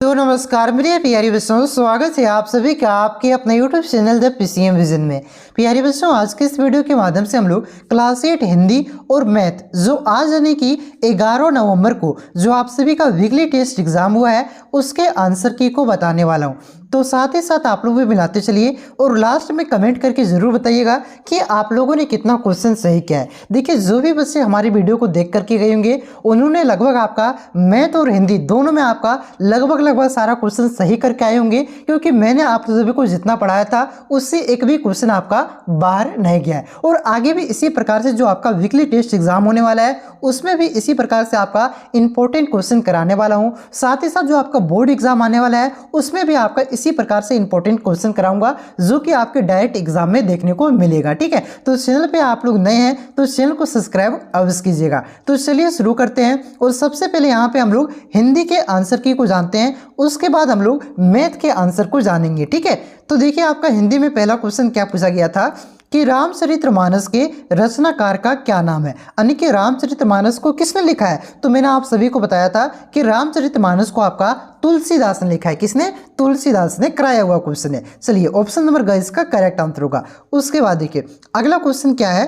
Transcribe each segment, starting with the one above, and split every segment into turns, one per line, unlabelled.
तो नमस्कार मेरे प्यारे बच्चों, स्वागत है आप सभी का आपके अपने YouTube channel the PCM vision में। प्यारे बच्चों, आज के इस वीडियो के माध्यम से हम लोग क्लास 8 हिंदी और मैथ जो आज यानी कि 11 नवंबर को जो आप सभी का वीकली टेस्ट एग्जाम हुआ है उसके आंसर की को बताने वाला हूं। तो साथ ही साथ आप लोग भी मिलाते चलिए और लास्ट में कमेंट करके जरूर बताइएगा कि आप लोगों ने कितना क्वेश्चन सही किया है। देखिए, जो भी बच्चे हमारी वीडियो को देख करके गए होंगे उन्होंने लगभग आपका मैथ और हिंदी दोनों में आपका लगभग सारा क्वेश्चन सही करके आए होंगे, क्योंकि मैंने आप सभी को जितना पढ़ाया था उससे एक भी क्वेश्चन आपका बाहर नहीं गया है। और आगे भी इसी प्रकार से जो आपका वीकली टेस्ट एग्जाम होने वाला है उसमें भी इसी प्रकार से आपका इंपॉर्टेंट क्वेश्चन कराने वाला हूं। साथ ही साथ जो आपका बोर्ड एग्जाम आने वाला है उसमें भी आपका इसी प्रकार से इंपॉर्टेंट क्वेश्चन कराऊंगा जो कि आपके डायरेक्ट एग्जाम में देखने को मिलेगा। ठीक है, तो चैनल पे आप लोग नए हैं तो चैनल को सब्सक्राइब अवश्य कीजिएगा। तो चलिए शुरू करते हैं और सबसे पहले यहाँ पे हम लोग हिंदी के आंसर की को जानते हैं, उसके बाद हम लोग मैथ के आंसर को जानेंगे। ठीक है, तो देखिए आपका हिंदी में पहला क्वेश्चन क्या पूछा गया था कि रामचरितमानस के रचनाकार का क्या नाम है, यानी कि रामचरितमानस को किसने लिखा है। तो मैंने आप सभी को बताया था कि रामचरितमानस को आपका तुलसीदास ने लिखा है। किसने? तुलसीदास ने कराया हुआ क्वेश्चन है। चलिए ऑप्शन नंबर ग इसका करेक्ट आंसर होगा। उसके बाद देखिए अगला क्वेश्चन क्या है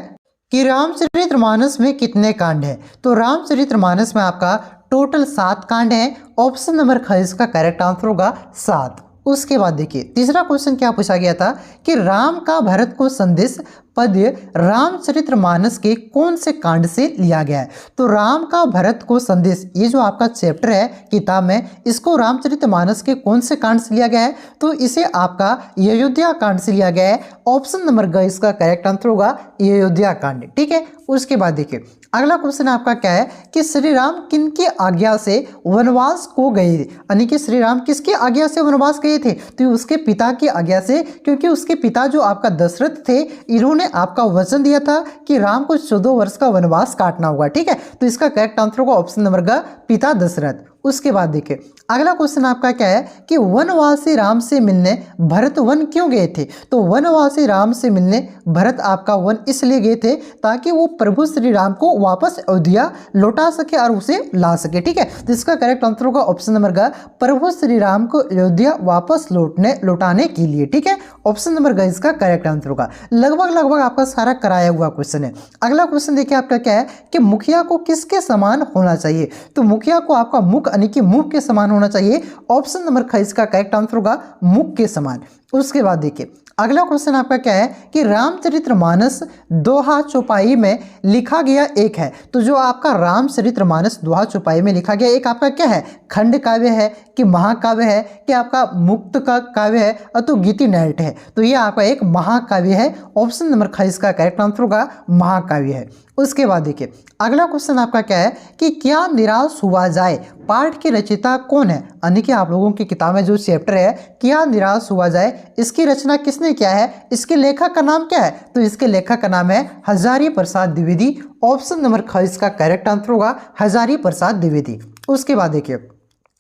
कि रामचरितमानस में कितने कांड हैं। तो रामचरितमानस में आपका टोटल 7 कांड हैं। ऑप्शन नंबर ख इसका करेक्ट आंसर होगा 7। उसके बाद देखिए तीसरा क्वेश्चन क्या पूछा गया था कि राम का भरत को संदेश पद्य रामचरितमानस के कौन से कांड से लिया गया है। तो राम का भरत को संदेश ये जो आपका चैप्टर है किताब में, इसको रामचरितमानस के कौन से कांड से लिया गया है। तो इसे आपका अयोध्या कांड से लिया गया है। ऑप्शन नंबर ग इसका करेक्ट आंसर होगा अयोध्या कांड। ठीक है, उसके बाद देखिए अगला क्वेश्चन आपका क्या है कि श्री राम किनकी आज्ञा से वनवास को गए, यानी कि श्री राम किसकी आज्ञा से वनवास गए थे। तो उसके पिता की आज्ञा से, क्योंकि उसके पिता जो आपका दशरथ थे इन्होंने आपका वचन दिया था कि राम को 14 वर्ष का वनवास काटना होगा। ठीक है, तो इसका करेक्ट आंसर होगा ऑप्शन नंबर ग पिता दशरथ। उसके बाद देखिए अगला क्वेश्चन आपका क्या है कि वनवासी राम से मिलने भरत वन क्यों गए थे। तो वनवासी राम से मिलने भरत आपका वन इसलिए गए थे ताकि वो प्रभु श्री राम को वापस अयोध्या लौटा सके और उसे ला सके। ठीक है, तो इसका करेक्ट आंसर होगा ऑप्शन नंबर ग प्रभु श्री राम को अयोध्या वापस लौटाने के लिए। ठीक है, ऑप्शन नंबर ग इसका करेक्ट आंसर होगा। लगभग आपका सारा कराया हुआ क्वेश्चन है। अगला क्वेश्चन देखिए आपका क्या है कि मुखिया को किसके समान होना चाहिए। तो मुखिया को आपका मुख यानी कि मुख के समान होना चाहिए। ऑप्शन नंबर ख इसका करेक्ट आंसर होगा मुख के समान। उसके बाद देखिए अगला क्वेश्चन आपका क्या है कि रामचरितमानस दोहा चौपाई में लिखा गया एक है। तो जो आपका रामचरितमानस दोहा चौपाई में लिखा गया एक आपका क्या है, खंड काव्य है कि महाकाव्य है कि आपका मुक्त का काव्य है और तो गीति नाट्य है। तो ये आपका एक महाकाव्य है। ऑप्शन नंबर ख इसका करेक्ट आंसर होगा महाकाव्य है। उसके बाद देखिए अगला क्वेश्चन आपका क्या है कि क्या निराश हुआ जाए पाठ के रचयिता कौन है, यानी कि आप लोगों की किताब में जो चैप्टर है क्या निराश हुआ जाए इसकी रचना किसने किया है, इसके लेखक का नाम क्या है। तो इसके लेखक का नाम है हजारी प्रसाद द्विवेदी। ऑप्शन नंबर ख इसका करेक्ट आंसर होगा हजारी प्रसाद द्विवेदी। उसके बाद देखिए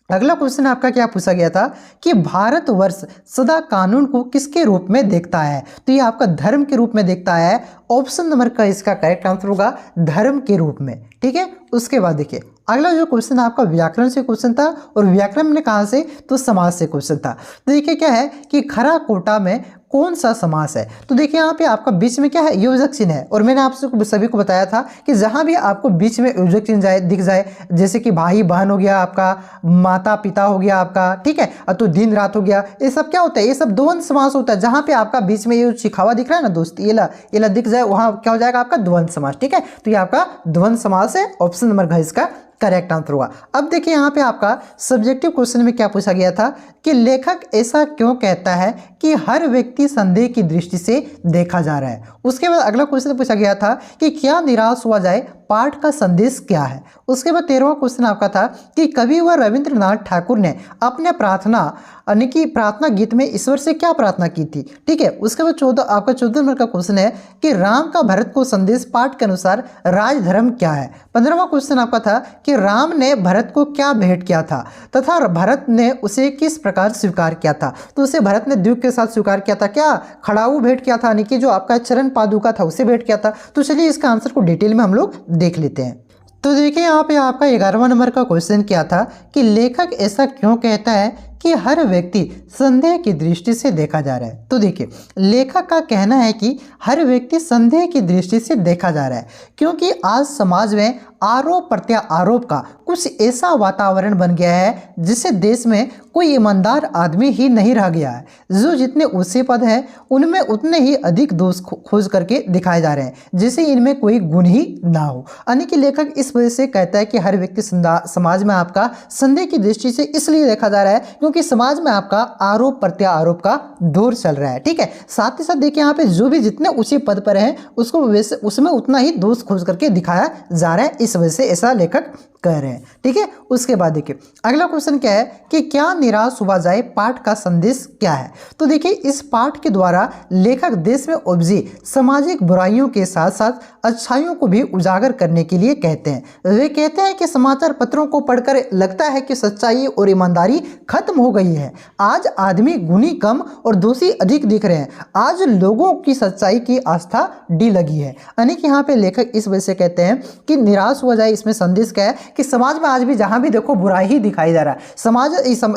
अगला क्वेश्चन आपका क्या पूछा गया था कि भारतवर्ष सदा कानून को किसके रूप में देखता है। तो ये आपका धर्म के रूप में देखता है। ऑप्शन नंबर का इसका करेक्ट आंसर होगा धर्म के रूप में। ठीक है, उसके बाद देखिए अगला जो क्वेश्चन आपका व्याकरण से क्वेश्चन था और व्याकरण ने कहा से, तो समास से क्वेश्चन था। तो देखिए क्या है कि खरा कोटा में कौन सा समास है। तो देखिए यहाँ पे आपका बीच में क्या है, योजक चिन्ह है। और मैंने आप सभी को बताया था कि जहाँ भी आपको बीच में योजक चिन्ह दिख जाए, जैसे कि भाई बहन हो गया आपका, माता पिता हो गया आपका, ठीक है, और तो दिन रात हो गया, ये सब क्या होता है, ये सब द्वंद्व समास होता है। जहाँ पे आपका बीच में ये छिखावा दिख रहा है ना दोस्त, ये ला दिख जाए, वहाँ क्या हो जाएगा आपका द्वंद्व समास। ठीक है, तो ये आपका द्वंद्व समास है। ऑप्शन नंबर घ इसका करेक्ट आंसर होगा। अब देखिए यहाँ पे आपका सब्जेक्टिव क्वेश्चन में क्या पूछा गया था कि लेखक ऐसा क्यों कहता है कि हर व्यक्ति संदेह की दृष्टि से देखा जा रहा है। उसके बाद अगला क्वेश्चन पूछा गया था कि क्या निराश हुआ जाए पाठ का संदेश क्या है। उसके बाद 13वां क्वेश्चन आपका था कि कवि व रविंद्रनाथ ठाकुर ने अपने प्रार्थना यानी कि प्रार्थना गीत में ईश्वर से क्या प्रार्थना की थी। ठीक है, उसके बाद 14 नंबर का क्वेश्चन है कि राम का भरत को संदेश पाठ के अनुसार राजधर्म क्या है। 15वां क्वेश्चन आपका था कि राम ने भरत को क्या भेंट किया था तथा भरत ने उसे किस प्रकार स्वीकार किया था। तो उसे भरत ने द्वीप के साथ स्वीकार किया था, क्या खड़ाऊ भेंट किया था, यानी कि जो आपका चरण पादुका था उसे भेंट किया था। तो चलिए इसका आंसर को डिटेल में हम लोग देख लेते हैं। तो देखिए यहाँ पे आपका 11वां नंबर का क्वेश्चन क्या था कि लेखक ऐसा क्यों कहता है कि हर व्यक्ति संदेह की दृष्टि से देखा जा रहा है। तो देखिए लेखक का कहना है कि हर व्यक्ति संदेह की दृष्टि से देखा जा रहा है क्योंकि आज समाज में आरोप प्रत्यारोप का कुछ ऐसा वातावरण बन गया है जिससे देश में कोई ईमानदार आदमी ही नहीं रह गया है। जो जितने ऊंचे पद हैं उनमें उतने ही अधिक दोष खोज करके दिखाए जा रहे हैं जिससे इनमें कोई गुण ही ना हो। यानी कि लेखक इस वजह से कहता है कि हर व्यक्ति समाज में आपका संदेह की दृष्टि से इसलिए देखा जा रहा है क्योंकि समाज में आपका आरोप प्रत्यारोप का दौर चल रहा है। ठीक है, साथ ही साथ देखिए यहाँ पे जो भी जितने ऊंचे पद पर हैं उसको वैसे उसमें उतना ही दोष खोज करके दिखाया जा रहा है, इस वजह से ऐसा लेखक कह रहे हैं। ठीक है, उसके बाद देखिए अगला क्वेश्चन क्या है कि क्या निराश हुआ जाए पाठ का संदेश क्या है। तो देखिए इस पाठ के द्वारा लेखक देश में उपजी सामाजिक बुराइयों के साथ साथ अच्छाइयों को भी उजागर करने के लिए कहते हैं। वे कहते हैं कि समाचार पत्रों को पढ़कर लगता है कि सच्चाई और ईमानदारी खत्म हो गई है। आज आदमी गुणी कम और दोषी अधिक दिख रहे हैं। आज लोगों की सच्चाई की आस्था डी लगी है। यानी कि यहाँ पे लेखक इस वजह से कहते हैं कि निराश हुआ जाए। इसमें संदेश क्या है कि समाज में आज भी जहां भी देखो बुराई ही दिखाई जा रहा है।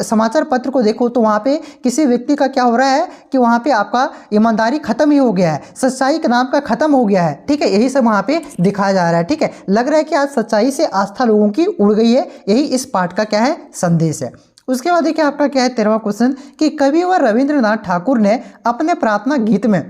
समाचार पत्र को देखो तो वहां पे किसी व्यक्ति का क्या हो रहा है कि वहां पे आपका ईमानदारी खत्म ही हो गया है, सच्चाई के नाम का खत्म हो गया है। ठीक है, यही सब वहां पे दिखाया जा रहा है। ठीक है, लग रहा है कि आज सच्चाई से आस्था लोगों की उड़ गई है। यही इस पाठ का क्या है संदेश है। उसके बाद देखिए आपका क्या है 13वां क्वेश्चन कि कविवर रविंद्रनाथ ठाकुर ने अपने प्रार्थना गीत में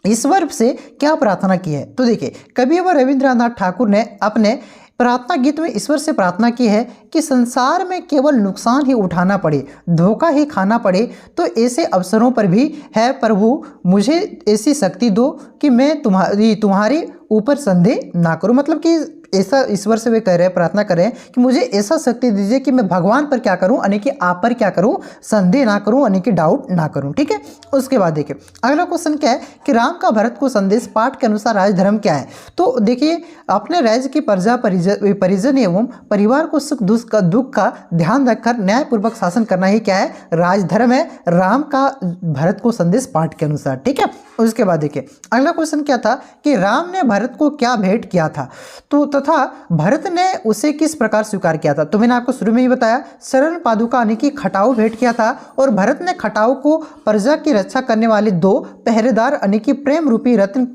ईश्वर से क्या प्रार्थना की है। तो देखिए कविवर रविंद्रनाथ ठाकुर ने अपने प्रार्थना गीत में ईश्वर से प्रार्थना की है कि संसार में केवल नुकसान ही उठाना पड़े, धोखा ही खाना पड़े तो ऐसे अवसरों पर भी है प्रभु मुझे ऐसी शक्ति दो कि मैं तुम्हारे ऊपर संदेह ना करूं। मतलब कि ऐसा ईश्वर से वे कह रहे हैं, प्रार्थना कर रहे हैं कि मुझे ऐसा शक्ति दीजिए कि मैं भगवान पर क्या करूं, यानी कि आप पर क्या करूं, संदेह ना करूं, यानी कि डाउट ना करूं। ठीक है, उसके बाद देखिए अगला क्वेश्चन क्या है कि राम का भरत को संदेश पाठ के अनुसार राजधर्म क्या है। तो देखिए अपने राज्य की प्रजा परिजन एवं परिवार को सुख दुख का ध्यान रखकर न्यायपूर्वक शासन करना ही क्या है राजधर्म है, राम का भरत को संदेश पाठ के अनुसार। ठीक है, उसके बाद देखिए अगला क्वेश्चन क्या था कि राम ने भरत को क्या भेंट किया था तो तथा भरत ने उसे किस प्रकार स्वीकार किया था। तो मैंने आपको शुरू में ही बताया शरण पादुका यानी कि खटाऊ भेंट किया था और भरत ने खटाऊ को प्रजा की रक्षा करने वाले दो पहरेदार यानी कि प्रेम रूपी रत्न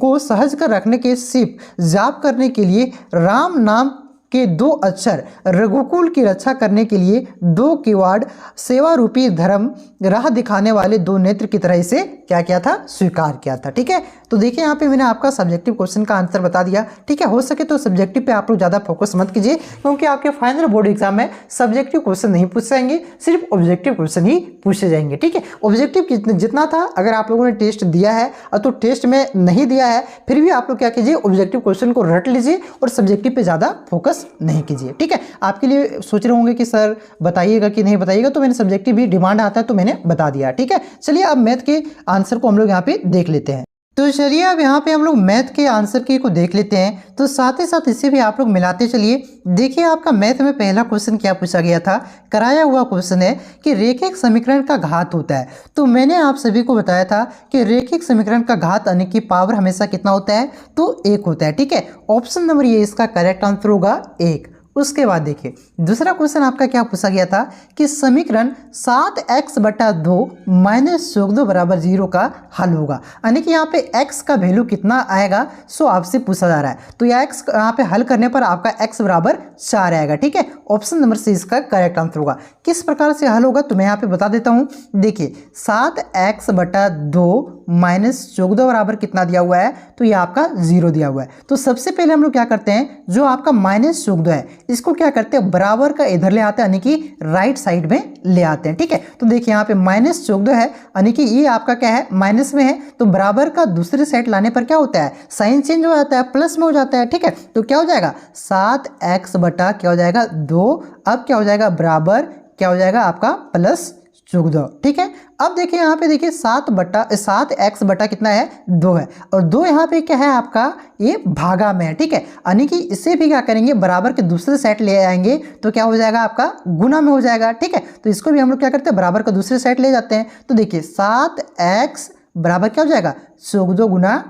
को सहज कर रखने के सिप जाप करने के लिए राम नाम के दो अक्षर रघुकुल की रक्षा करने के लिए दो किवाड़ सेवा रूपी धर्म राह दिखाने वाले दो नेत्र की तरह इसे क्या किया था स्वीकार किया था। ठीक है, तो देखिए यहाँ पे मैंने आपका सब्जेक्टिव क्वेश्चन का आंसर बता दिया। ठीक है, हो सके तो सब्जेक्टिव पे आप लोग ज़्यादा फोकस मत कीजिए क्योंकि आपके फाइनल बोर्ड एग्जाम में सब्जेक्टिव क्वेश्चन नहीं पूछे जाएंगे, सिर्फ ऑब्जेक्टिव क्वेश्चन ही पूछे जाएंगे। ठीक है, ऑब्जेक्टिव जितना था अगर आप लोगों ने टेस्ट दिया है तो टेस्ट में नहीं दिया है फिर भी आप लोग क्या कीजिए ऑब्जेक्टिव क्वेश्चन को रट लीजिए और सब्जेक्टिव पे ज़्यादा फोकस नहीं कीजिए। ठीक है, आपके लिए सोच रहे होंगे कि सर बताइएगा कि नहीं बताइएगा, तो मैंने सब्जेक्टिव भी डिमांड आता है तो मैंने बता दिया। ठीक है, चलिए अब मैथ के आंसर को हम लोग यहाँ पे देख लेते हैं। तो चलिए अब यहाँ पे हम लोग मैथ के आंसर की को देख लेते हैं, तो साथ ही साथ इसे भी आप लोग मिलाते चलिए। देखिए आपका मैथ में पहला क्वेश्चन क्या पूछा गया था, कराया हुआ क्वेश्चन है कि रेखिक समीकरण का घात होता है। तो मैंने आप सभी को बताया था कि रेखिक समीकरण का घात यानी कि पावर हमेशा कितना होता है तो 1 होता है। ठीक है, ऑप्शन नंबर ये इसका करेक्ट आंसर होगा 1। उसके बाद देखिए दूसरा क्वेश्चन आपका क्या पूछा गया था कि समीकरण 7x/2 - 2 बराबर 0 का हल होगा। यानी कि यहाँ पे x का वैल्यू कितना आएगा सो आपसे पूछा जा रहा है। तो यह x यहाँ पे हल करने पर आपका x बराबर 4 आएगा। ठीक है, ऑप्शन नंबर से इसका करेक्ट आंसर होगा। किस प्रकार से हल होगा तो मैं यहाँ पे बता देता हूँ। देखिए 7x/2 - 14 बराबर कितना दिया हुआ है तो ये आपका 0 दिया हुआ है। तो सबसे पहले हम लोग क्या करते हैं, जो आपका -14 है इसको क्या करते हैं बराबर का इधर ले आते हैं यानी कि राइट साइड में ले आते हैं। ठीक है, तो देखिए यहाँ पे -14 है यानी कि ये आपका क्या है माइनस में है, तो बराबर का दूसरे साइड लाने पर क्या होता है साइन चेंज हो जाता है, प्लस में हो जाता है। ठीक है, तो क्या हो जाएगा 7x बटा क्या हो जाएगा 2, अब क्या हो जाएगा बराबर क्या हो जाएगा आपका +14। ठीक है, अब देखिए यहाँ पे देखिए 7x बटा कितना है 2 है और 2 यहाँ पे क्या है आपका ये भागा में है। ठीक है, यानी कि इसे भी क्या करेंगे बराबर के दूसरे साइड ले आएंगे तो क्या हो जाएगा आपका गुना में हो जाएगा। ठीक है, तो इसको भी हम लोग क्या करते हैं बराबर का दूसरे साइड ले जाते हैं। तो देखिए 7x बराबर क्या हो जाएगा 14 गुना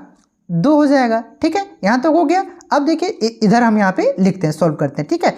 2 हो जाएगा। ठीक है, यहाँ तक हो गया। अब देखिए इधर हम यहाँ पे लिखते हैं, सॉल्व करते हैं, ठीक है।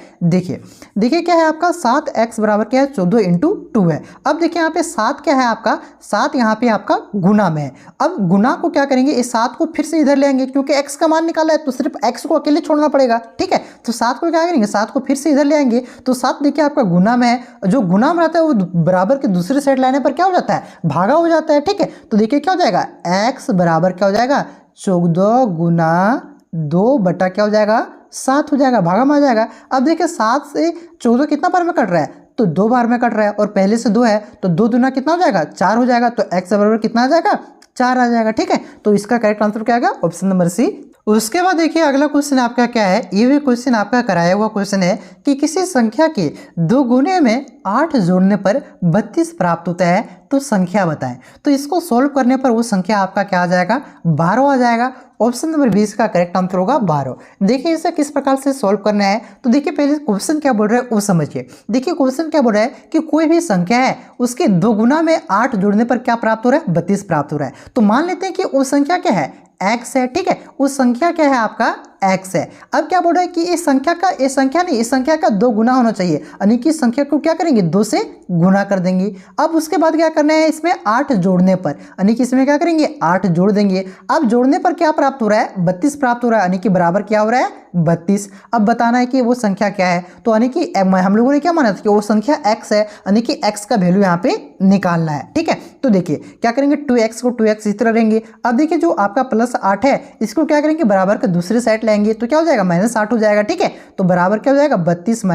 देखिए क्या है आपका 7x बराबर क्या है 14 इंटू 2 है। अब देखिए यहाँ पे 7 क्या है आपका, 7 यहाँ पे आपका गुना में है। अब गुना को क्या करेंगे, इस 7 को फिर से इधर ले आएंगे, क्योंकि x का मान निकाला है तो सिर्फ x को अकेले छोड़ना पड़ेगा, ठीक है। तो 7 को क्या करेंगे, 7 को फिर से इधर ले आएंगे, तो 7 देखिए आपका गुना में है, जो गुना में रहता है वो बराबर के दूसरी साइड लाने पर क्या हो जाता है, भागा हो जाता है, ठीक है। तो देखिए क्या हो जाएगा, x बराबर क्या हो जाएगा 14 गुना 2 बटा क्या हो जाएगा 7 हो जाएगा, भागा में आ जाएगा। अब देखिए 7 से 14 कितना बार में कट रहा है, तो 2 बार में कट रहा है, और पहले से 2 है तो 2 दूना कितना हो जाएगा 4 हो जाएगा, तो x बराबर कितना आ जाएगा 4 आ जाएगा, ठीक है। तो इसका करेक्ट आंसर क्या आएगा, ऑप्शन नंबर सी। उसके बाद देखिए अगला क्वेश्चन आपका क्या है, ये भी क्वेश्चन आपका कराया हुआ क्वेश्चन है कि किसी संख्या के 2 गुने में 8 जोड़ने पर 32 प्राप्त होता है, तो संख्या बताएं। तो इसको सॉल्व करने पर वो संख्या आपका क्या आ जाएगा 12 आ जाएगा। ऑप्शन नंबर 20 का करेक्ट आंसर होगा 12। देखिए इसे किस प्रकार से सॉल्व करना है, तो देखिए पहले क्वेश्चन क्या बोल रहा है वो समझिए। देखिए क्वेश्चन क्या बोल रहा है कि कोई भी संख्या है उसके 2 गुना में 8 जोड़ने पर क्या प्राप्त हो रहा है 32 प्राप्त हो रहा है। तो मान लेते हैं कि वो संख्या क्या है x है, ठीक है। उस संख्या क्या है आपका x है। अब क्या बोल रहा है कि इस संख्या का, इस संख्या नहीं, इस संख्या का 2 गुना होना चाहिए, यानी कि इस संख्या को क्या करेंगे 2 से गुना कर देंगे। अब उसके बाद क्या करना है, इसमें 8 जोड़ने पर, यानी कि इसमें क्या करेंगे 8 जोड़ देंगे। अब जोड़ने पर क्या प्राप्त हो रहा है 32 प्राप्त हो रहा है, यानी कि बराबर क्या हो रहा है 32। अब बताना है कि वो संख्या क्या है, तो यानी कि हम लोगों ने क्या माना था कि वो संख्या x है, यानी कि x का वैल्यू यहाँ पे निकालना है, ठीक है। तो देखिए क्या करेंगे 2x को 2x इस तरह रहेंगे। अब देखिए जो आपका +8 है इसको क्या करेंगे बराबर के दूसरी साइड लाएंगे, तो क्या हो जाएगा -8 हो जाएगा, ठीक है। तो बराबर क्या हो जाएगा 32 -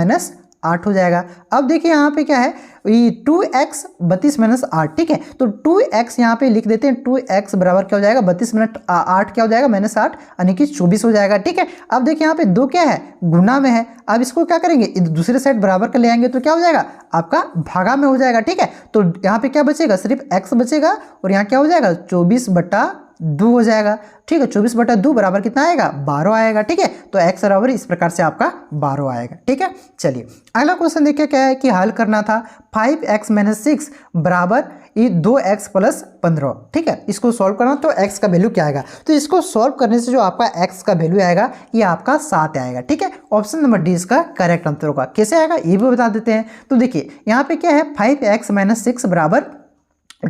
8 हो जाएगा। अब देखिए यहाँ पे क्या है, ये 2x 32 - 8, ठीक है। तो 2x यहाँ पे लिख देते हैं, 2x बराबर क्या हो जाएगा 32 - 8 क्या हो जाएगा -8, यानी कि 24 हो जाएगा, ठीक है। अब देखिए यहाँ पे 2 क्या है गुना में है। अब इसको क्या करेंगे दूसरे साइड बराबर कर ले आएंगे, तो क्या हो जाएगा आपका भागा में हो जाएगा, ठीक है। तो यहाँ पे क्या बचेगा सिर्फ x बचेगा, और यहाँ क्या हो जाएगा 24/2 हो जाएगा, ठीक है। 24/2 बराबर कितना आएगा 12 आएगा, ठीक है। तो x बराबर इस प्रकार से आपका 12 आएगा, ठीक है। चलिए अगला क्वेश्चन देखिए क्या है कि हल करना था 5x - 6 बराबर ये 2x + 15, ठीक है। इसको सॉल्व करना तो x का वैल्यू क्या आएगा, तो इसको सॉल्व करने से जो आपका x का वैल्यू आएगा ये आपका 7 आएगा, ठीक है। ऑप्शन नंबर डी इसका करेक्ट आंसर होगा। कैसे आएगा ये भी बता देते हैं। तो देखिए यहाँ पे क्या है 5x - 6 बराबर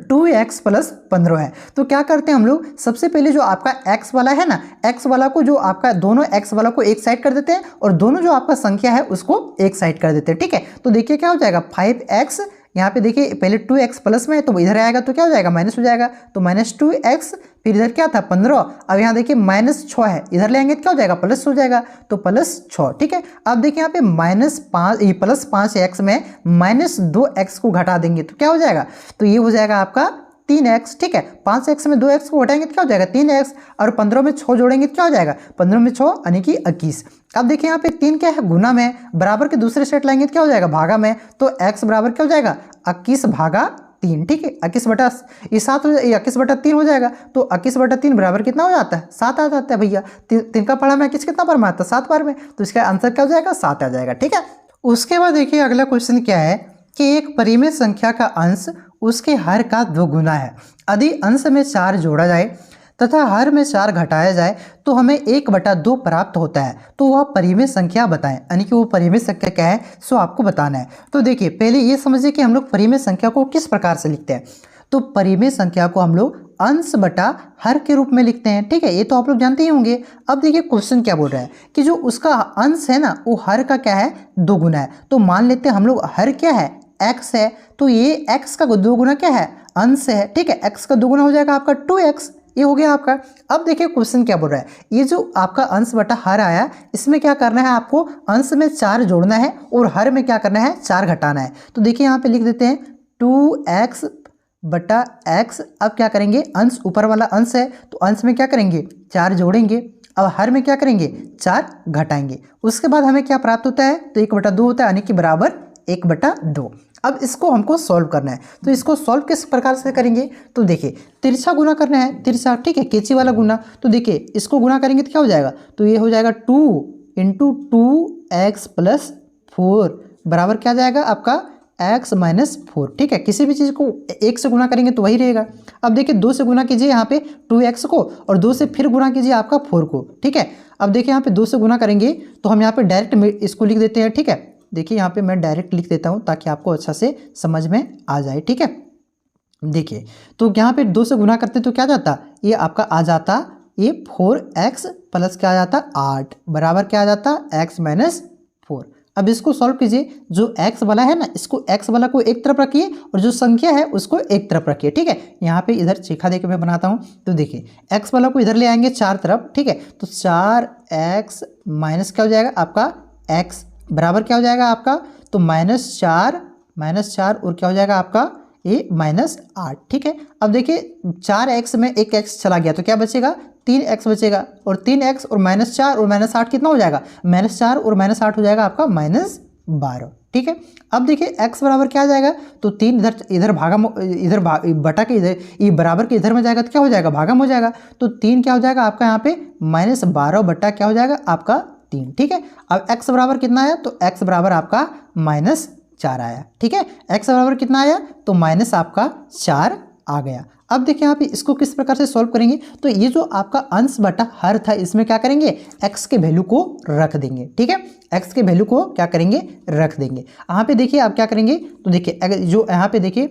2x + 15 है। तो क्या करते हैं हम लोग, सबसे पहले जो आपका x वाला है ना, x वाला को जो आपका दोनों x वाला को एक साइड कर देते हैं, और दोनों जो आपका संख्या है उसको एक साइड कर देते हैं, ठीक है। तो देखिए क्या हो जाएगा 5x, यहाँ पे देखिए पहले 2x प्लस में है तो इधर आएगा तो क्या हो जाएगा माइनस हो जाएगा, तो -2x, फिर इधर क्या था 15, अब यहाँ देखिए -6 है, इधर ले आएंगे तो क्या हो जाएगा प्लस हो जाएगा, तो +6, ठीक है। अब देखिए यहाँ पे +5x में -2x को घटा देंगे तो क्या हो जाएगा, तो ये हो जाएगा आपका 3x, ठीक है। 5x में 2x को घटाएंगे तो क्या हो जाएगा 3x, और 15 में 6 जोड़ेंगे तो क्या हो जाएगा 15 में 6 यानी कि 21। अब देखिए यहाँ पे 3 क्या है गुना में, बराबर के दूसरे सेट लाएंगे तो क्या हो जाएगा भागा में, तो x बराबर क्या हो जाएगा 21/3, ठीक है। 21/3 हो जाएगा, तो 21/3 बराबर कितना हो जाता है 7 आ जाता है भैया। 3 का पढ़ा में 21 कितना बार में आता है 7 बार में, तो इसका आंसर क्या हो जाएगा 7 आ जाएगा, ठीक है। उसके बाद देखिए अगला क्वेश्चन क्या है कि एक परिमेय संख्या का अंश उसके हर का 2 गुना है। यदि अंश में 4 जोड़ा जाए तथा हर में 4 घटाया जाए तो हमें 1/2 प्राप्त होता है, तो वह परिमेय संख्या बताएं, यानी कि वो परिमेय संख्या क्या है सो आपको बताना है। तो देखिए पहले ये समझिए कि हम लोग परिमेय संख्या को किस प्रकार से लिखते हैं। तो परिमेय संख्या को हम लोग अंश बटा हर के रूप में लिखते हैं, ठीक है, ये तो आप लोग जानते ही होंगे। अब देखिए क्वेश्चन क्या बोल रहा है कि जो उसका अंश है ना वो हर का क्या है 2 गुना है। तो मान लेते हैं हम लोग हर क्या है x है, तो ये x का 2 गुना क्या है अंश है, ठीक है। x का 2 गुना हो जाएगा आपका 2x, ये हो गया आपका। अब देखिए क्वेश्चन क्या बोल रहा है, ये जो आपका अंश बटा हर आया इसमें क्या करना है आपको, अंश में 4 जोड़ना है और हर में क्या करना है 4 घटाना है। तो देखिए यहाँ पे लिख देते हैं 2x बटा x। अब क्या करेंगे, अंश ऊपर वाला अंश है तो अंश में क्या करेंगे 4 जोड़ेंगे, अब हर में क्या करेंगे 4 घटाएंगे। उसके बाद हमें क्या प्राप्त होता है, तो 1/2 होता है, यानी कि बराबर 1/2। अब इसको हमको सॉल्व करना है, तो इसको सॉल्व किस प्रकार से करेंगे, तो देखिए तिरछा गुना करना है, तिरछा, ठीक है, कैंची वाला गुना। तो देखिए इसको गुना करेंगे तो क्या हो जाएगा, तो ये हो जाएगा 2 × 2x + 4 बराबर क्या जाएगा आपका x माइनस 4। ठीक है, किसी भी चीज़ को 1 से गुना करेंगे तो वही रहेगा। अब देखिए 2 से गुना कीजिए यहाँ पे 2x को, और 2 से फिर गुना कीजिए आपका 4 को। ठीक है, अब देखिए यहाँ पे 2 से गुना करेंगे तो हम यहाँ पे डायरेक्ट इसको लिख देते हैं। ठीक है, देखिए यहाँ पे मैं डायरेक्ट लिख देता हूँ ताकि आपको अच्छा से समझ में आ जाए। ठीक है, देखिए तो यहाँ पे 2 से गुना करते तो क्या जाता, ये आपका आ जाता ये 4x प्लस क्या आ जाता 8 बराबर क्या आ जाता x माइनस 4। अब इसको सॉल्व कीजिए, जो x वाला है ना इसको x वाला को एक तरफ रखिए और जो संख्या है उसको एक तरफ रखिए। ठीक है, यहाँ पे इधर चिखा देके मैं बनाता हूँ। तो देखिए x वाला को इधर ले आएंगे 4 तरफ। ठीक है, तो 4x माइनस क्या हो जाएगा आपका x बराबर क्या हो जाएगा आपका, तो -4 और क्या हो जाएगा आपका ये -8। ठीक है, अब देखिए 4x में एक x चला गया तो क्या बचेगा 3x बचेगा, और 3x और -4 और -8 कितना हो जाएगा, -4 और -8 हो जाएगा आपका -12। ठीक है, अब देखिए x बराबर क्या आ जाएगा, तो 3 इधर बटा के इधर ये बराबर के इधर में जाएगा तो क्या हो जाएगा भागम हो जाएगा, तो 3 क्या हो जाएगा आपका यहाँ पे -12 बटा क्या हो जाएगा आपका 3। ठीक है, अब x बराबर कितना आया, तो x बराबर आपका -4 आया। ठीक है, x बराबर कितना आया, तो माइनस आपका 4 आ गया। अब देखिए यहाँ पे इसको किस प्रकार से सॉल्व करेंगे, तो ये जो आपका अंश बटा हर था इसमें क्या करेंगे x के वैल्यू को रख देंगे। ठीक है, x के वैल्यू को क्या करेंगे रख देंगे। यहाँ पे देखिए आप क्या करेंगे, तो देखिए जो यहाँ पे देखिए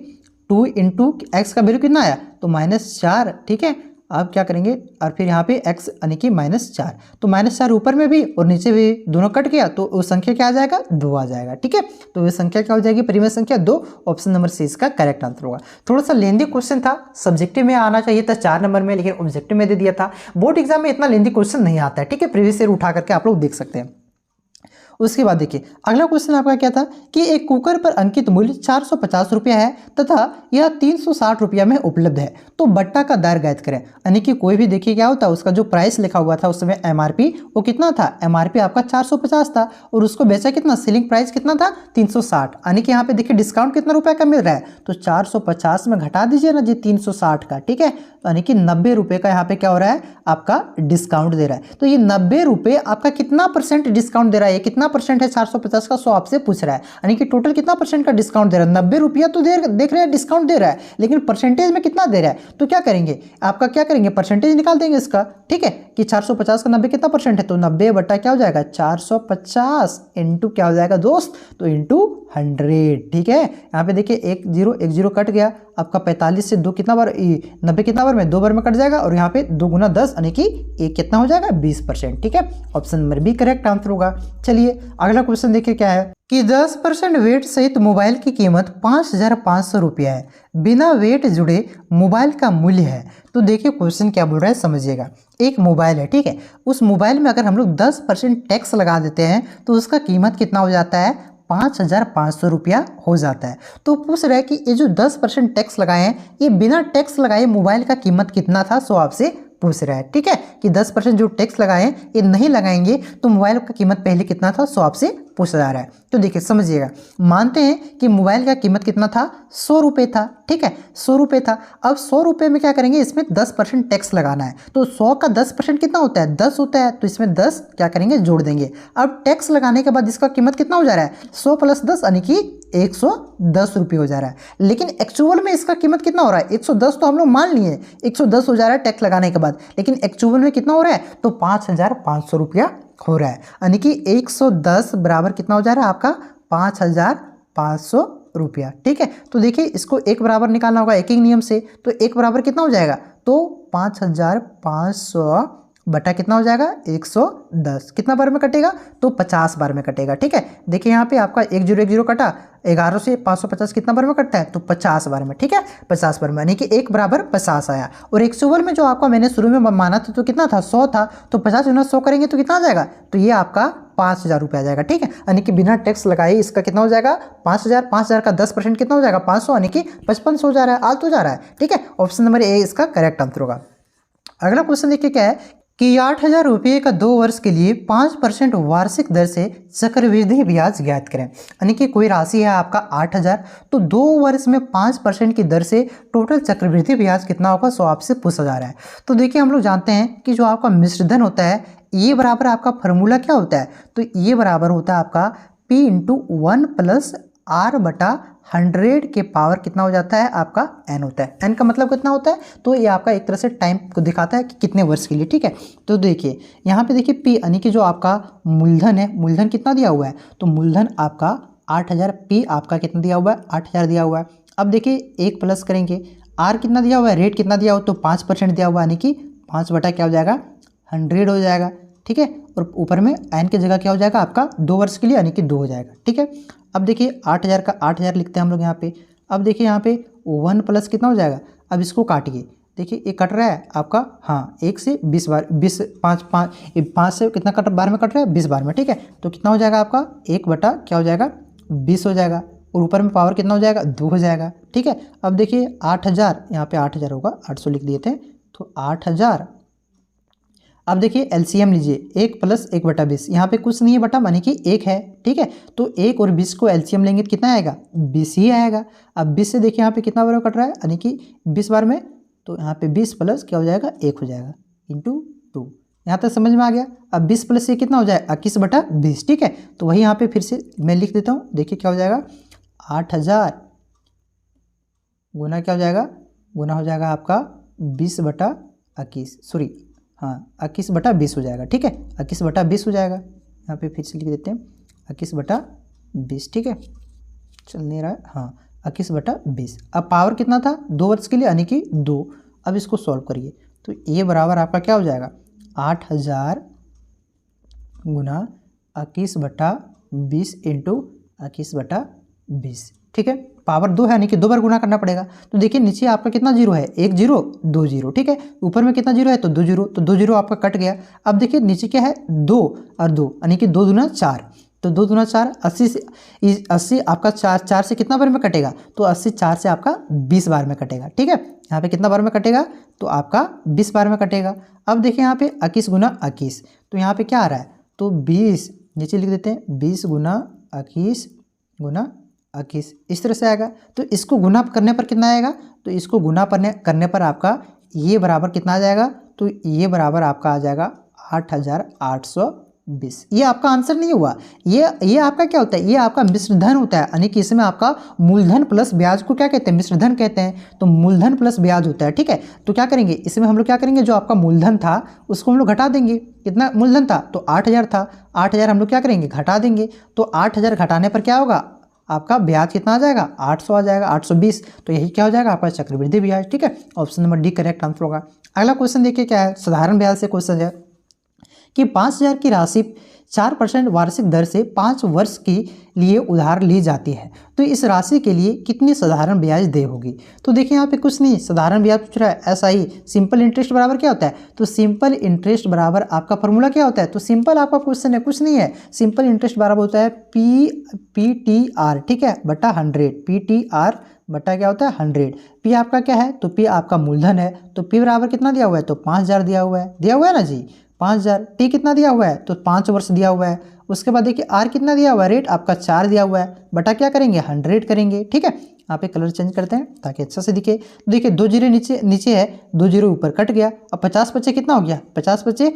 2 इंटू एक्स का वैल्यू कितना आया, तो -4। ठीक है, आप क्या करेंगे और फिर यहाँ पे x यानी कि -4, तो -4 ऊपर में भी और नीचे भी दोनों कट गया तो वो संख्या क्या आ जाएगा 2 आ जाएगा। ठीक है, तो ये संख्या क्या हो जाएगी परिमेय संख्या 2। ऑप्शन नंबर सी इसका करेक्ट आंसर होगा। थोड़ा सा लेंदी क्वेश्चन था, सब्जेक्टिव में आना चाहिए था 4 नंबर में, लेकिन ऑब्जेक्टिव में दे दिया था। बोर्ड एग्जाम में इतना लेंदी क्वेश्चन नहीं आता है। ठीक है, प्रीवियस ईयर उठा करके आप लोग देख सकते हैं। उसके बाद देखिए अगला क्वेश्चन आपका क्या था कि एक कुकर पर अंकित मूल्य 450 रुपया है तथा यह 360 रुपया में उपलब्ध है, तो बट्टा का दर ज्ञात करें। यानी कि कोई भी देखिए क्या होता है उसका जो प्राइस लिखा हुआ था उस समय एमआरपी वो कितना था, एमआरपी आपका 450 था और उसको बेचा कितना, सेलिंग प्राइस कितना था 360। यानी कि यहाँ पे देखिए डिस्काउंट कितना रुपए का मिल रहा है, तो 450 में घटा दीजिए ना जी 360 का। ठीक है, यानी कि 90 रुपये का यहाँ पे क्या हो रहा है आपका डिस्काउंट दे रहा है। तो ये 90 रुपये आपका कितना % डिस्काउंट दे रहा है, ये कितना % है 450 का, 100 आपसे पूछ रहा है। यानी कि टोटल कितना % का डिस्काउंट दे रहा है, 90 रुपया तो देख रहे हैं डिस्काउंट दे रहा है, लेकिन परसेंटेज में कितना दे रहा है, तो क्या करेंगे आपका क्या करेंगे परसेंटेज निकाल देंगे इसका। ठीक है, कि 450 का 90 कितना % है, तो 90 बटा क्या हो जाएगा 450 इंटू क्या हो जाएगा दोस्त, तो इंटू 100। ठीक है, यहाँ पे देखिए 1 0 कट गया आपका, 45 से 2 कितना बार 90 कितना बार में 2 बार में कट जाएगा, और यहाँ पे 2 गुना 10 यानी कि एक कितना हो जाएगा 20%। ठीक है, option number B correct answer होगा। चलिए अगला क्वेश्चन देखिए क्या है कि 10% वेट सहित मोबाइल की कीमत 5500 रुपया है, बिना वेट जुड़े मोबाइल का मूल्य है। तो देखिए क्वेश्चन क्या बोल रहा है समझिएगा। एक मोबाइल है, ठीक है, उस मोबाइल में अगर हम लोग 10% टैक्स लगा देते हैं तो उसका कीमत कितना हो जाता है 5500 रुपया हो जाता है। तो पूछ रहा है कि ये जो 10% टैक्स लगाए हैं ये बिना टैक्स लगाए मोबाइल का कीमत कितना था, सो आपसे पूछ रहा है। ठीक है, कि 10% जो टैक्स लगाए हैं ये नहीं लगाएंगे तो मोबाइल का कीमत पहले कितना था, सो आपसे पूछा जा रहा है। तो देखिए समझिएगा, मानते हैं कि मोबाइल का कीमत कितना था 100 रुपये था। ठीक है, 100 रुपये था। अब 100 रुपये में क्या करेंगे, इसमें 10% टैक्स लगाना है, तो 100 का 10% कितना होता है 10 होता है, तो इसमें 10 क्या करेंगे जोड़ देंगे। अब टैक्स लगाने के बाद इसका कीमत कितना हो जा रहा है 100 + 10 यानी कि 110 रुपये हो जा रहा है। लेकिन एक्चुअल में इसका कीमत कितना हो रहा है 110, तो हम लोग मान लिए 110 हो जा रहा है टैक्स लगाने के बाद, लेकिन एक्चुअल में कितना हो रहा है, तो 5500 रुपया हो रहा है। यानी कि 110 बराबर कितना हो जा रहा है आपका 5500 रुपया। ठीक है, तो देखिए इसको एक बराबर निकालना होगा एक ही नियम से, तो एक बराबर कितना हो जाएगा, तो 5500 बटा कितना हो जाएगा 110, कितना बार में कटेगा, तो 50 बार में कटेगा। ठीक है, देखिए यहाँ पे आपका 1 0 1 0 कटा, 11 से 550 कितना बार में कटता है, तो 50 बार में। ठीक है, 50 बार में यानी कि 1 बराबर 50 आया। और एक्चुअल में जो आपका मैंने शुरू में माना था तो कितना था 100 था, तो 50 × 100 करेंगे तो कितना आ जाएगा, तो ये आपका 5000 रुपये आ जाएगा। ठीक है, यानी कि बिना टैक्स लगाए इसका कितना हो जाएगा 5000, 5000 का 10% कितना हो जाएगा 500, यानी कि 5500 हो जा रहा है, आल तो जा रहा है। ठीक है, ऑप्शन नंबर ए इसका करेक्ट आंसर होगा। अगला क्वेश्चन देखिए क्या है कि 8000 रुपये का 2 वर्ष के लिए 5% वार्षिक दर से चक्रवृद्धि ब्याज ज्ञात करें। यानी कि कोई राशि है आपका 8000, तो 2 वर्ष में 5% की दर से टोटल चक्रवृद्धि ब्याज कितना होगा, सो आपसे पूछा जा रहा है। तो देखिए हम लोग जानते हैं कि जो आपका मिश्र धन होता है ये बराबर आपका फॉर्मूला क्या होता है, तो ये बराबर होता है आपका P × 1 + R/100 के पावर कितना हो जाता है आपका n होता है। n का मतलब कितना होता है, तो ये आपका एक तरह से टाइम को दिखाता है कि कितने वर्ष के लिए, ठीक है। तो देखिए यहाँ पे देखिए p यानी कि जो आपका मूलधन है, मूलधन कितना दिया हुआ है, तो मूलधन आपका 8000, p आपका कितना दिया हुआ है 8000 दिया हुआ है। अब देखिए एक प्लस करेंगे, r कितना दिया हुआ है, रेट कितना दिया हुआ, तो 5% दिया हुआ, यानी कि 5 बटा क्या हो जाएगा 100 हो जाएगा, ठीक है। और ऊपर में n की जगह क्या हो जाएगा आपका 2 वर्ष के लिए, यानी कि 2 हो जाएगा, ठीक है। अब देखिए 8000 का 8000 लिखते हैं हम लोग यहाँ पे। अब देखिए यहाँ पे 1 प्लस कितना हो जाएगा, अब इसको काटिए, देखिए ये कट रहा है आपका, हाँ 1 से 20 बार, 20 5 से कितना कट बार में कट रहा है 20 बार में, ठीक है। तो कितना हो जाएगा आपका 1 बटा क्या हो जाएगा 20 हो जाएगा, और ऊपर में पावर कितना हो जाएगा 2 हो जाएगा, ठीक है। अब देखिए 8000, यहाँ पे 8000 होगा, 800 लिख दिए थे, तो 8000। अब देखिए एलसीएम लीजिए, 1 प्लस 1 बटा 20, यहाँ पे कुछ नहीं है बटा, मानी कि 1 है, ठीक है। तो 1 और 20 को एलसीएम लेंगे तो कितना आएगा 20 ही आएगा। अब 20 से देखिए यहाँ पे कितना बार कट रहा है, यानी कि 20 बार में, तो यहाँ पे 20 प्लस क्या हो जाएगा 1 हो जाएगा इंटू 2। यहाँ तक समझ में आ गया। अब 20 प्लस से कितना हो जाएगा 21 बटा 20, ठीक है। तो वही यहाँ पे फिर से मैं लिख देता हूँ, देखिए क्या हो जाएगा 8000 गुना क्या हो जाएगा, गुना हो जाएगा आपका 20 बटा 21, सॉरी हाँ 21 बटा 20 हो जाएगा, ठीक है। 21 बटा 20 हो जाएगा, यहाँ पे फिर से लिख देते हैं 21 बटा 20, ठीक है। चल नहीं रहा है, हाँ 21 बटा 20। अब पावर कितना था 2 वर्ष के लिए, यानी कि 2। अब इसको सॉल्व करिए, तो ये बराबर आपका क्या हो जाएगा 8000 गुना 21 बटा 20 इंटू 21 बटा 20, ठीक है। पावर 2 है, यानी कि 2 बार गुना करना पड़ेगा। तो देखिए नीचे आपका कितना जीरो है, 1 0 2 0, ठीक है। ऊपर में कितना जीरो है, तो 2 0, तो 2 0 आपका कट गया। अब देखिए नीचे क्या है 2 और 2, यानी कि 2 दूना 4, तो 2 दूना 4, 80 से 80 आपका 4 से कितना बार में कटेगा, तो 80 4 से आपका 20 बार में कटेगा, ठीक है। यहाँ पे कितना बार में कटेगा, तो आपका 20 बार में कटेगा। अब देखिए यहाँ पे 21 गुना 21, तो यहाँ पे क्या आ रहा है, तो 20 नीचे लिख देते हैं, 20 गुना 21 गुना 21, इस तरह से आएगा। तो इसको गुना करने पर कितना आएगा, तो इसको गुना करने पर आपका ये बराबर कितना आ जाएगा, तो ये बराबर आपका आ जाएगा 8820। ये आपका आंसर नहीं हुआ, ये आपका क्या होता है, ये आपका मिश्र धन होता है, यानी कि इसमें आपका मूलधन प्लस ब्याज को क्या कहते हैं, मिश्र धन कहते हैं। तो मूलधन प्लस ब्याज होता है, ठीक है। तो क्या करेंगे इसमें हम लोग, क्या करेंगे, जो आपका मूलधन था उसको हम लोग घटा देंगे। कितना मूलधन था, तो 8000 था, 8000 हम लोग क्या करेंगे घटा देंगे। तो 8000 घटाने पर क्या होगा, आपका ब्याज कितना आ जाएगा 800 आ जाएगा, 820। तो यही क्या हो जाएगा आपका चक्रवृद्धि ब्याज, ठीक है। Option number D correct answer होगा। अगला क्वेश्चन देखिए क्या है, साधारण ब्याज से क्वेश्चन है कि 5000 की राशि 4% वार्षिक दर से 5 वर्ष के लिए उधार ली जाती है, तो इस राशि के लिए कितनी साधारण ब्याज दे होगी। तो देखिए यहाँ पे कुछ नहीं, साधारण ब्याज पूछ रहा है, SI सिंपल इंटरेस्ट बराबर क्या होता है, तो सिंपल इंटरेस्ट बराबर आपका फॉर्मूला क्या होता है, तो सिंपल आपका क्वेश्चन है, कुछ नहीं है। सिंपल इंटरेस्ट बराबर होता है PTR, ठीक है, बटा 100, PTR बटा क्या होता है 100। P आपका क्या है, तो P आपका मूलधन है, तो P बराबर कितना दिया हुआ है, तो 5000 दिया हुआ है ना जी 5000। T कितना दिया हुआ है, तो 5 वर्ष दिया हुआ है। उसके बाद देखिए R कितना दिया हुआ है, रेट आपका 4 दिया हुआ है, बटा क्या करेंगे 100 करेंगे, ठीक है। यहाँ पे कलर चेंज करते हैं ताकि अच्छा से दिखे। देखिए 2 जीरो नीचे है, 2 जीरो ऊपर कट गया। अब 50 बचे कितना हो गया, 50 बचे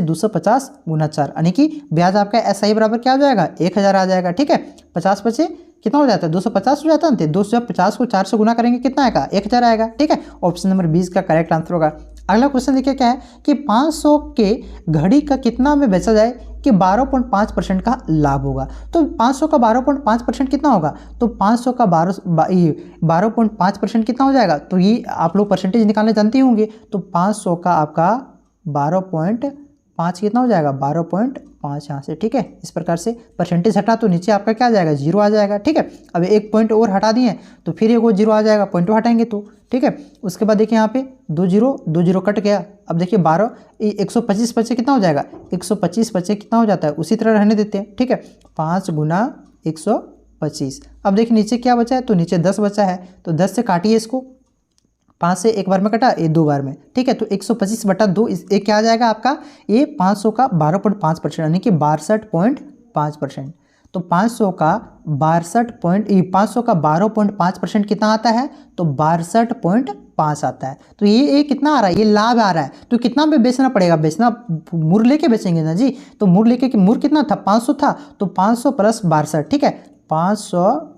250 गुना 4, यानी कि ब्याज आपका SI बराबर क्या हो जाएगा 1000 आ जाएगा, ठीक है। 50 बचे कितना हो जाता है 250 हो जाता है, 250 को 4 से गुना करेंगे कितना आएगा 1000 आएगा, ठीक है। ऑप्शन नंबर 20 का करेक्ट आंसर होगा। अगला क्वेश्चन देखिए क्या है कि 500 के घड़ी का कितना में बेचा जाए कि 12.5% का लाभ होगा। तो 500 का 12.5% कितना होगा, तो 500 का 12.5% कितना हो जाएगा, तो ये आप लोग परसेंटेज निकालने जानते होंगे। तो 500 का आपका 12.5 कितना हो जाएगा 12.5 यहाँ से, ठीक है। इस प्रकार से परसेंटेज हटा तो नीचे आपका क्या आ जाएगा 0 आ जाएगा, ठीक है। अब एक पॉइंट और हटा दिए तो फिर एक और 0 आ जाएगा, पॉइंट हटाएंगे तो, ठीक है। उसके बाद देखिए यहाँ पे 2 0 कट गया। अब देखिए 125 बचे कितना हो जाएगा 125 बचे कितना हो जाता है, उसी तरह रहने देते हैं, ठीक है। 5 गुना 125। अब देखिए नीचे क्या बचा है, तो नीचे 10 बचा है, तो 10 से काटिए इसको, 5 से एक बार में कटा, ये 2 बार में, ठीक है। तो 125 बटा 2, ये क्या आ जाएगा आपका, ये 500 का 12.5% यानी कि 62.5%। तो 500 का 12.5% कितना आता है, तो 62.5 आता है। तो ये कितना आ रहा है, ये लाभ आ रहा है। तो कितना में बेचना पड़ेगा, बेचना मूर लेके बेचेंगे ना जी। तो मूर लेके, मूर कितना था 500 था, तो 500 प्लस 62, ठीक है। 500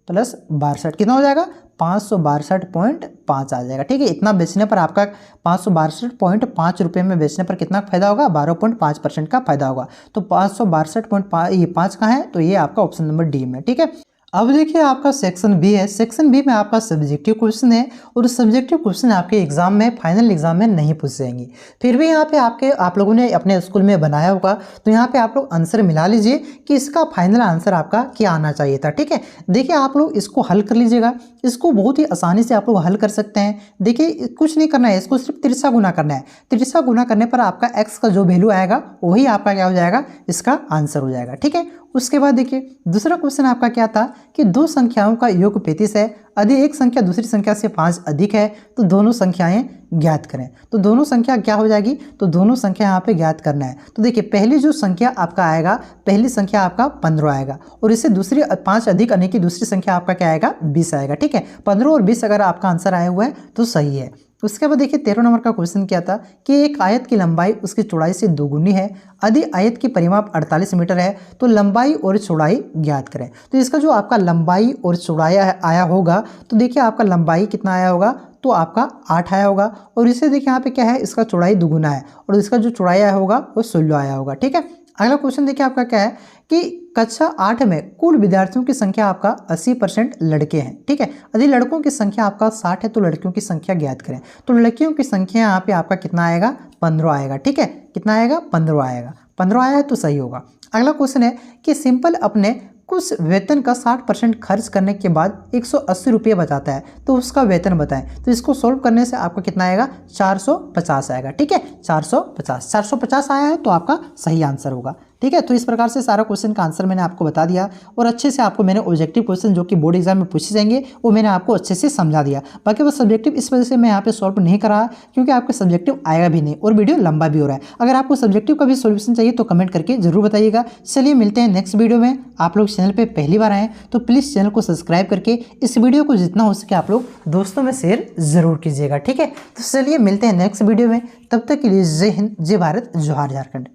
प्लस 62 कितना हो जाएगा 562.5 आ जाएगा। ठीक है, इतना बेचने पर आपका 562.5 रुपये में बेचने पर कितना फायदा होगा 12.5% का फायदा होगा। तो 562.5 ये 5 का है, तो ये आपका ऑप्शन नंबर डी में। ठीक है, अब देखिए आपका सेक्शन बी है। सेक्शन बी में आपका सब्जेक्टिव क्वेश्चन है और सब्जेक्टिव क्वेश्चन आपके एग्जाम में फाइनल एग्जाम में नहीं पूछ जाएंगे। फिर भी यहाँ पे आप लोगों ने अपने स्कूल में बनाया होगा, तो यहाँ पे आप लोग आंसर मिला लीजिए कि इसका फाइनल आंसर आपका क्या आना चाहिए था। ठीक है, देखिए आप लोग इसको हल कर लीजिएगा। इसको बहुत ही आसानी से आप लोग हल कर सकते हैं। देखिए कुछ नहीं करना है, इसको सिर्फ तिरछा गुना करना है। तिरछा गुना करने पर आपका एक्स का जो वैल्यू आएगा वही आपका क्या हो जाएगा, इसका आंसर हो जाएगा। ठीक है, उसके बाद देखिए दूसरा क्वेश्चन आपका क्या था कि दो संख्याओं का योग 35 है, यदि एक संख्या दूसरी संख्या से 5 अधिक है तो दोनों संख्याएं ज्ञात करें। तो दोनों संख्या क्या हो जाएगी, तो दोनों संख्या यहाँ पे ज्ञात करना है। तो देखिए पहली जो संख्या आपका आएगा, पहली संख्या आपका 15 आएगा और इससे दूसरी 5 अधिक यानी कि दूसरी संख्या आपका क्या आएगा 20 आएगा। ठीक है, 15 और 20 अगर आपका आंसर आया हुआ है तो सही है। उसके बाद देखिए 13 नंबर का क्वेश्चन क्या था कि एक आयत की लंबाई उसकी चौड़ाई से दोगुनी है, यदि आयत की परिमाप 48 मीटर है तो लंबाई और चौड़ाई ज्ञात करें। तो इसका जो आपका लंबाई और चौड़ाई आया होगा, तो देखिए आपका लंबाई कितना आया होगा, तो आपका 8 आया होगा और इसे देखिए यहाँ पे क्या है, इसका चौड़ाई दुगुना है और इसका जो चौड़ाई आया होगा वो 16 आया होगा। ठीक है, अगला क्वेश्चन देखिए आपका क्या है कि कक्षा 8 में कुल विद्यार्थियों की संख्या आपका 80% लड़के हैं। ठीक है, यदि लड़कों की संख्या आपका 60 है तो लड़कियों की संख्या ज्ञात करें। तो लड़कियों की संख्या यहाँ पे आपका कितना आएगा 15 आएगा। ठीक है, कितना आएगा 15 आएगा, 15 आया है तो सही होगा। अगला क्वेश्चन है कि सिंपल अपने कुछ वेतन का 60% खर्च करने के बाद 180 रुपये बचाता है, तो उसका वेतन बताएं। तो इसको सोल्व करने से आपका कितना आएगा 450 आएगा। ठीक है, 450 आया है तो आपका सही आंसर होगा। ठीक है, तो इस प्रकार से सारा क्वेश्चन का आंसर मैंने आपको बता दिया और अच्छे से आपको मैंने ऑब्जेक्टिव क्वेश्चन जो कि बोर्ड एग्जाम में पूछे जाएंगे वो मैंने आपको अच्छे से समझा दिया। बाकी वो सब्जेक्टिव इस वजह से मैं यहाँ पे सॉल्व नहीं करा क्योंकि आपके सब्जेक्टिव आएगा भी नहीं और वीडियो लंबा भी हो रहा है। अगर आपको सब्जेक्टिव का भी सोल्यूशन चाहिए तो कमेंट करके जरूर बताइएगा। चलिए मिलते हैं नेक्स्ट वीडियो में। आप लोग चैनल पर पहली बार आएँ तो प्लीज़ चैनल को सब्सक्राइब करके इस वीडियो को जितना हो सके आप लोग दोस्तों में शेयर जरूर कीजिएगा। ठीक है, तो चलिए मिलते हैं नेक्स्ट वीडियो में। तब तक के लिए जय हिंद, जय भारत, जोहार झारखंड।